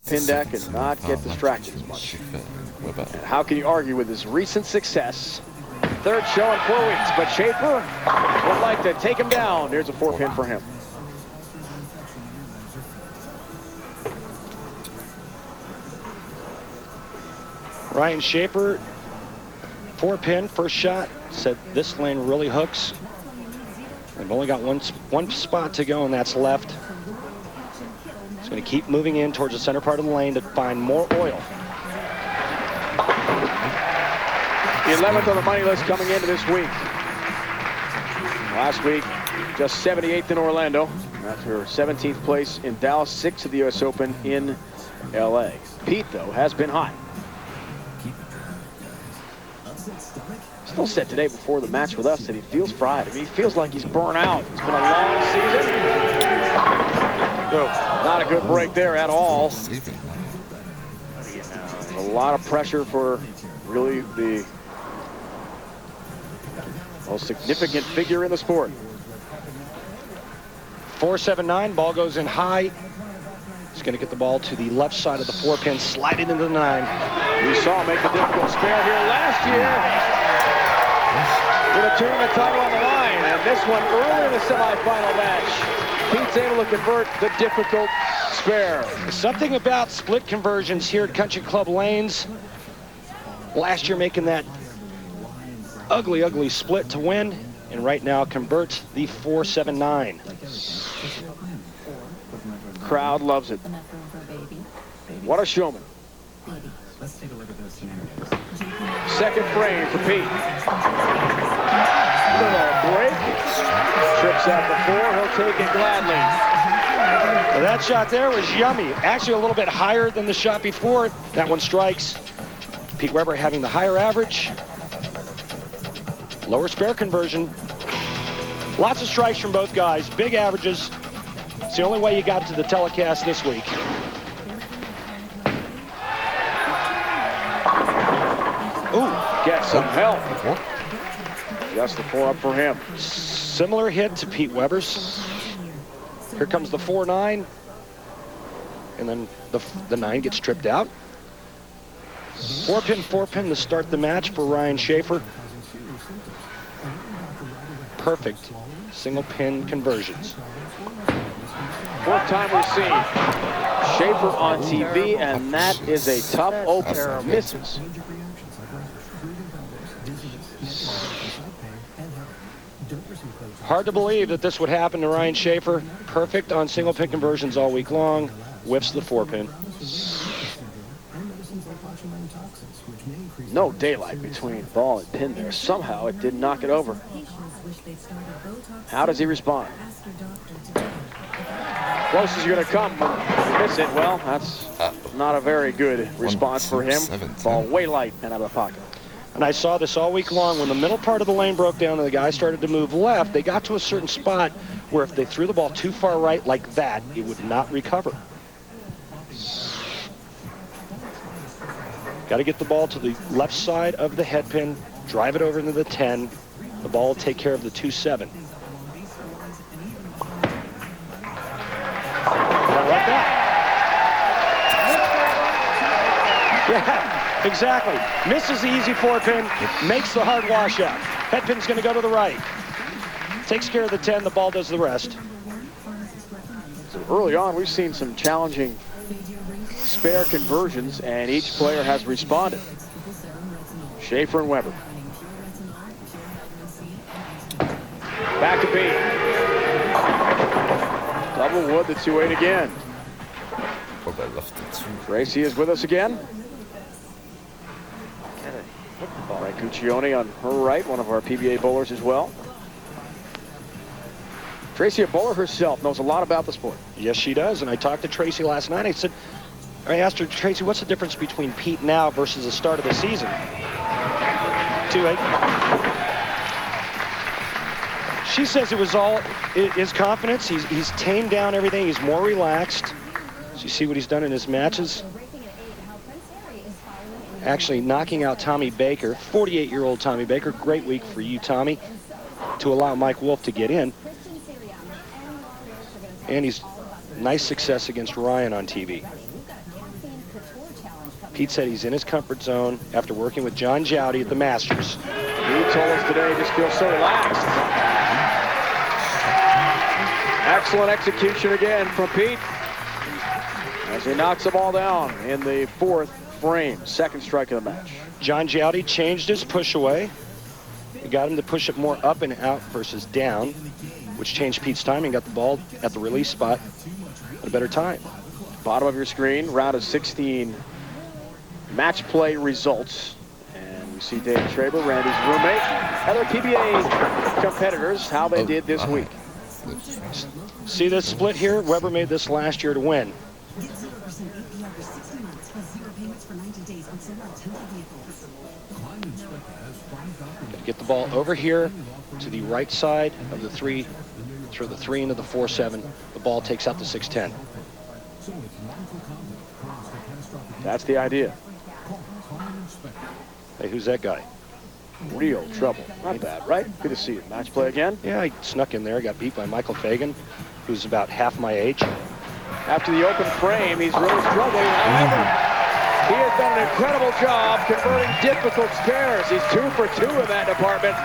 pin deck and not get distracted as much. And how can you argue with his recent success? Third show in 4 weeks, but Shafer would like to take him down. Here's a 4-pin for him. Ryan Shafer, 4-pin, first shot, said this lane really hooks. They've only got one spot to go, and that's left. He's going to keep moving in towards the center part of the lane to find more oil. The 11th on the money list coming into this week. Last week, just 78th in Orlando. After 17th place in Dallas, 6th at the U.S. Open in L.A. Pete, though, has been hot. Still said today before the match with us that he feels fried. I mean, he feels like he's burnt out. It's been a long season. No, not a good break there at all. A lot of pressure for really the most significant figure in the sport. 4-7-9, ball goes in high. He's going to get the ball to the left side of the 4-pin, slide it into the 9. We saw him make the difficult spare here last year. With a tournament title on the line, and this one early in the semifinal match. Pete's able to convert the difficult spare. Something about split conversions here at Country Club Lanes. Last year making that ugly, ugly split to win, and right now converts the 4-7-9. Crowd loves it. What a showman. Second frame for Pete. Little break. Trips out the 4. He'll take it gladly. Well, that shot there was yummy. Actually, a little bit higher than the shot before. That one strikes. Pete Weber having the higher average. Lower spare conversion. Lots of strikes from both guys. Big averages. It's the only way you got to the telecast this week. Ooh, get some help. Just the 4 up for him. Similar hit to Pete Weber's. Here comes the 4-9. And then the 9 gets tripped out. 4-pin to start the match for Ryan Shafer. Perfect single pin conversions. 4th time we've seen Shafer on TV, and that is a tough opener. Misses. Hard to believe that this would happen to Ryan Shafer. Perfect on single pin conversions all week long. Whiffs the 4-pin. No daylight between ball and pin there. Somehow it did knock it over. How does he respond? Close as you're going to come. Miss it. Well, that's not a very good response for him. Ball way light and out of the pocket. And I saw this all week long. When the middle part of the lane broke down and the guy started to move left, they got to a certain spot where if they threw the ball too far right like that, it would not recover. Got to get the ball to the left side of the head pin, drive it over into the 10. The ball will take care of the 2-7. Like that. Yeah, exactly. Misses the easy 4-pin, makes the hard washout. Head pin's going to go to the right. Takes care of the 10, the ball does the rest. So early on, we've seen some challenging spare conversions, and each player has responded. Shafer and Weber. Back to Pete. Double wood, the 2-8 again. Tracy is with us again. Right, Cuccione on her right, one of our PBA bowlers as well. Tracy, a bowler herself, knows a lot about the sport. Yes, she does. And I talked to Tracy last night. I asked her, Tracy, what's the difference between Pete now versus the start of the season? 2-8. She says it was all his confidence. He's tamed down everything. He's more relaxed. So you see what he's done in his matches. Actually knocking out Tommy Baker, 48-year-old Tommy Baker. Great week for you, Tommy, to allow Mike Wolf to get in. And he's nice success against Ryan on TV. Pete said he's in his comfort zone after working with John Jowdy at the Masters. He told us today he just feels so relaxed. Excellent execution again from Pete as he knocks them all down in the fourth frame, second strike of the match. John Jowdy changed his push away. He got him to push it more up and out versus down, which changed Pete's timing, got the ball at the release spot at a better time. Bottom of your screen, round of 16 match play results. And we see David Shafer, Randy's roommate, other PBA competitors, how they did this week. See this split here? Weber made this last year to win. Get the ball over here to the right side of the 3, through the 3 into the 4-7. The ball takes out the 6-10. That's the idea. Hey, who's that guy? Real trouble. Not bad, right? Good to see you. Match play again? Yeah, I snuck in there. Got beat by Michael Fagan, who's about half my age. After the open frame, he's really struggling. However, he has done an incredible job converting difficult spares. He's 2 for 2 in that department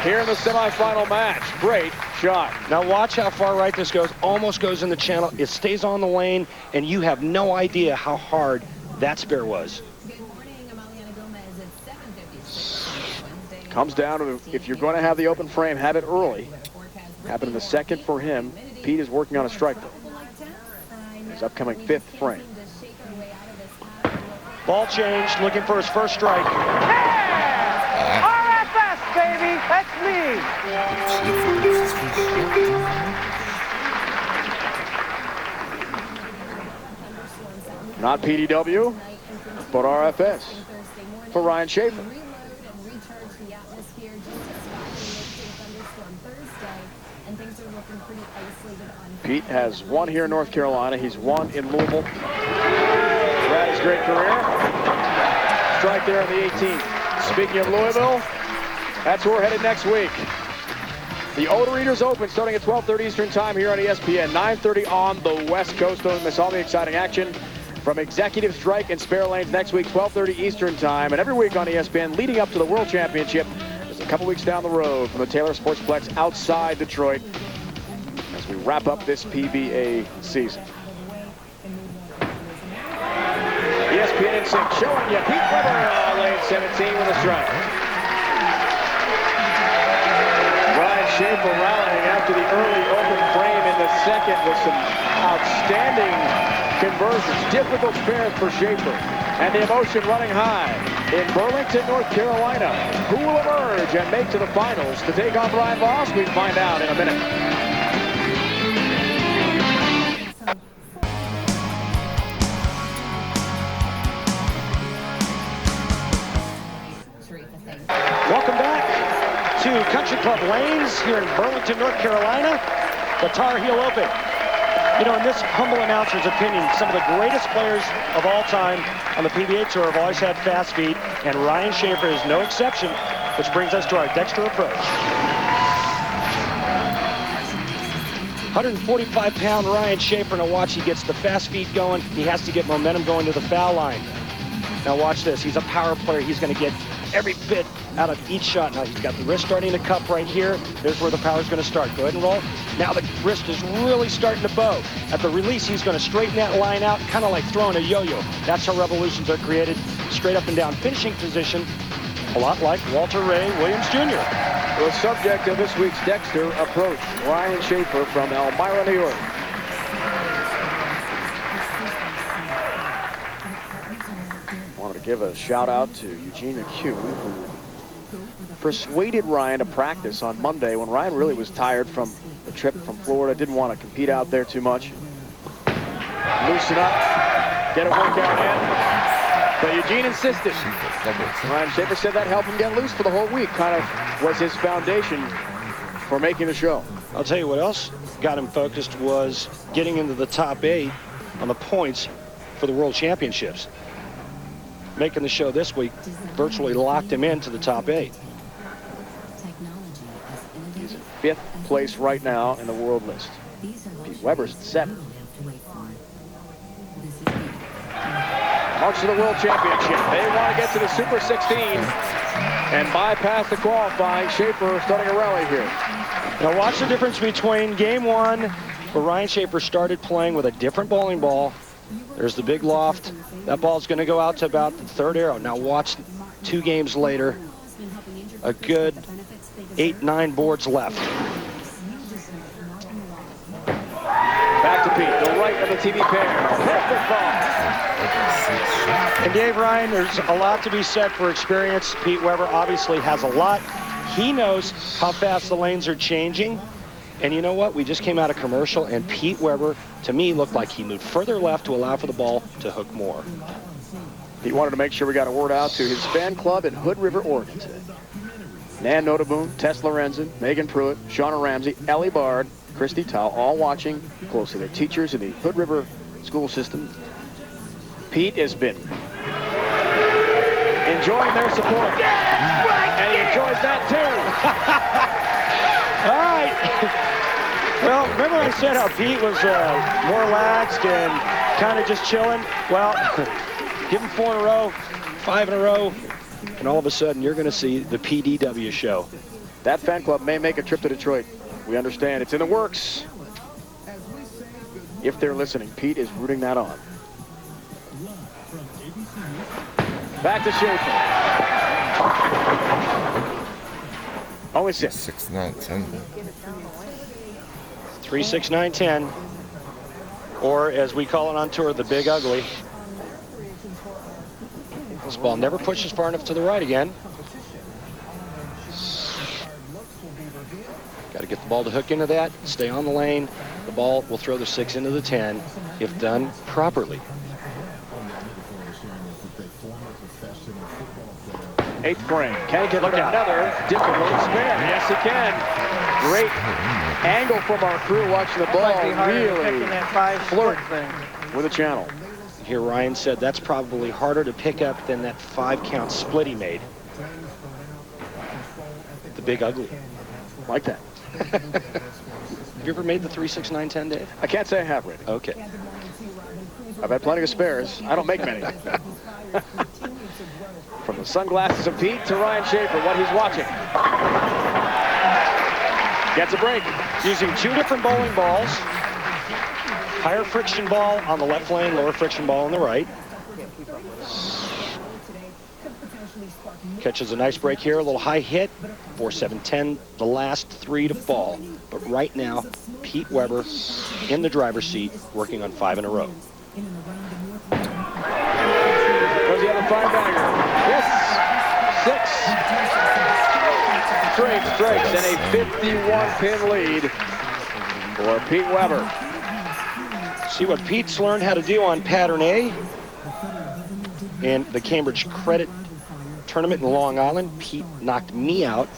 here in the semifinal match. Great shot. Now watch how far right this goes. Almost goes in the channel. It stays on the lane, and you have no idea how hard that spare was. Comes down to, if you're going to have the open frame, have it early. Happened in the second for him. Pete is working on a strike, though. His upcoming 5th frame. Ball changed, looking for his first strike. Yeah! RFS, baby! That's me! Not PDW, but RFS for Ryan Shafer. Pete has won here in North Carolina. He's won in Louisville. Throughout his great career. Strike there on the 18th. Speaking of Louisville, that's where we're headed next week. The Odor Eaters Open starting at 12:30 Eastern Time here on ESPN. 9:30 on the West Coast. Don't miss all the exciting action from Executive Strike and Spare Lanes next week, 12:30 Eastern Time. And every week on ESPN leading up to the World Championship. There's a couple weeks down the road from the Taylor Sportsplex outside Detroit as we wrap up this PBA season. ESPN in sync showing you Pete Weber, lane 17 with a strike. Ryan Shafer rallying after the early open frame in the second with some outstanding conversions. Difficult spares for Shafer. And the emotion running high in Burlington, North Carolina. Who will emerge and make to the finals to take on Brian Voss? We find out in a minute. Welcome back to Country Club Lanes here in Burlington, North Carolina, the Tar Heel Open. You know, in this humble announcer's opinion, some of the greatest players of all time on the PBA Tour have always had fast feet, and Ryan Shafer is no exception, which brings us to our Dexter approach. 145-pound Ryan Shafer, now watch, he gets the fast feet going. He has to get momentum going to the foul line. Now watch this, he's a power player. He's going to get every bit out of each shot. Now he's got the wrist starting to cup right here. There's where the power's going to start. Go ahead and roll. Now the wrist is really starting to bow. At the release, he's going to straighten that line out, kind of like throwing a yo-yo. That's how revolutions are created, straight up and down. Finishing position, a lot like Walter Ray Williams Jr. The subject of this week's Dexter approach, Ryan Shafer from Elmira, New York. Wanted to give a shout out to Eugene McHugh, who persuaded Ryan to practice on Monday when Ryan really was tired from the trip from Florida, didn't want to compete out there too much. Loosen up, get a workout in. But Eugene insisted. Ryan Shafer said that helped him get loose for the whole week. Kind of was his foundation for making the show. I'll tell you what else got him focused was getting into the top 8 on the points for the World Championships. Making the show this week virtually locked him into the top 8. He's in 5th place right now in the world list. Pete Weber's at 7th. march to the World Championship. They want to get to the Super 16 and bypass the qualifying. Shafer starting a rally here. Now watch the difference between game one, where Ryan Shafer started playing with a different bowling ball. There's the big loft. That ball's going to go out to about the third arrow. Now watch 2 games later, a good 8-9 boards left. Back to Pete, the right of the TV pair. Perfect ball. And Dave Ryan, there's a lot to be said for experience. Pete Weber obviously has a lot. He knows how fast the lanes are changing. And you know what? We just came out of commercial, and Pete Weber, to me, looked like he moved further left to allow for the ball to hook more. He wanted to make sure we got a word out to his fan club in Hood River, Oregon today. Nan Notaboom, Tess Lorenzen, Megan Pruitt, Shauna Ramsey, Ellie Bard, Christy Tao, all watching closely. They're teachers in the Hood River school system. Pete has been enjoying their support. And he enjoys that too. All right. Well, remember I said how Pete was more relaxed and kind of just chilling? Well, give him 4 in a row, 5 in a row, and all of a sudden you're going to see the PDW show. That fan club may make a trip to Detroit. We understand it's in the works. If they're listening, Pete is rooting that on. Back to Shafer. Only 6. 6, 9, 10. 3, 6, 9, 10. Or as we call it on tour, the Big Ugly. This ball never pushes far enough to the right again. Got to get the ball to hook into that, stay on the lane. The ball will throw the 6 into the 10 if done properly. 8th frame. Can he get another difficult spare? Yes, he can. Great angle from our crew watching the ball really flirt with the channel. Here Ryan said that's probably harder to pick up than that 5-count split he made. The Big Ugly. Like that. Have you ever made the 3, 6, 9, 10, Dave? I can't say I have, Randy. Okay. I've had plenty of spares. I don't make many. From the sunglasses of Pete to Ryan Shafer, what he's watching. Gets a break. Using 2 different bowling balls. Higher friction ball on the left lane, lower friction ball on the right. Catches a nice break here, a little high hit. 4, 7, 10, the last 3 to fall. But right now, Pete Weber in the driver's seat, working on 5 in a row. Does he have a 5-bagger? Yes, 6 straight strikes and a 51-pin lead for Pete Weber. See what Pete's learned how to do on pattern A and the Cambridge Credit Tournament in Long Island. Pete knocked me out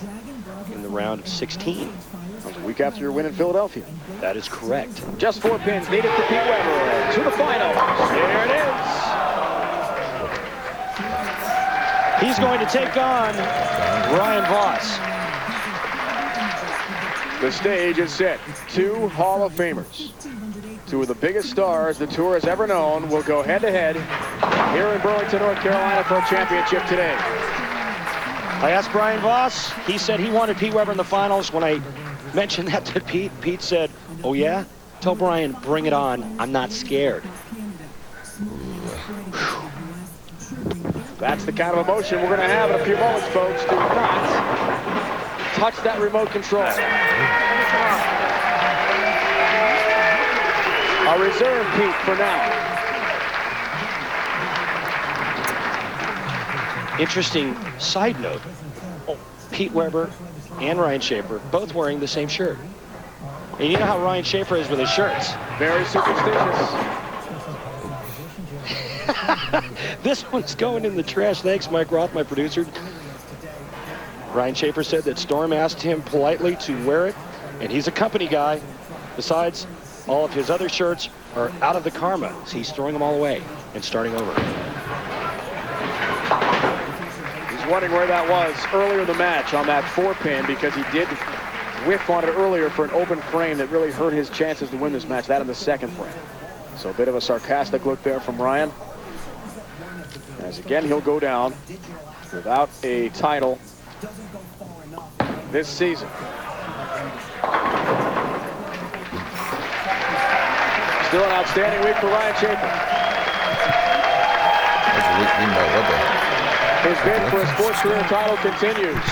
in the round of 16. That was a week after your win in Philadelphia. That is correct. Just 4 pins needed for Pete Weber to the finals. There it is. He's going to take on Ryan Voss. The stage is set. 2 Hall of Famers. 2 of the biggest stars the tour has ever known will go head-to-head here in Burlington, North Carolina for a championship today. I asked Brian Voss. He said he wanted Pete Weber in the finals. When I mentioned that to Pete, Pete said, "Oh yeah? Tell Brian, bring it on. I'm not scared." That's the kind of emotion we're going to have in a few moments, folks. Do not touch that remote control. I'll reserve Pete for now. Interesting side note. Pete Weber and Ryan Shafer both wearing the same shirt. And you know how Ryan Shafer is with his shirts. Very superstitious. This one's going in the trash. Thanks, Mike Roth, my producer. Ryan Shafer said that Storm asked him politely to wear it, and he's a company guy. Besides, all of his other shirts are out of the karma, so he's throwing them all away and starting over. He's wondering where that was earlier in the match on that 4-pin, because he did whiff on it earlier for an open frame that really hurt his chances to win this match, that in the 2nd frame. So a bit of a sarcastic look there from Ryan. As again, he'll go down without a title this season. Still an outstanding week for Ryan Shafer. His bid for a sports career title continues.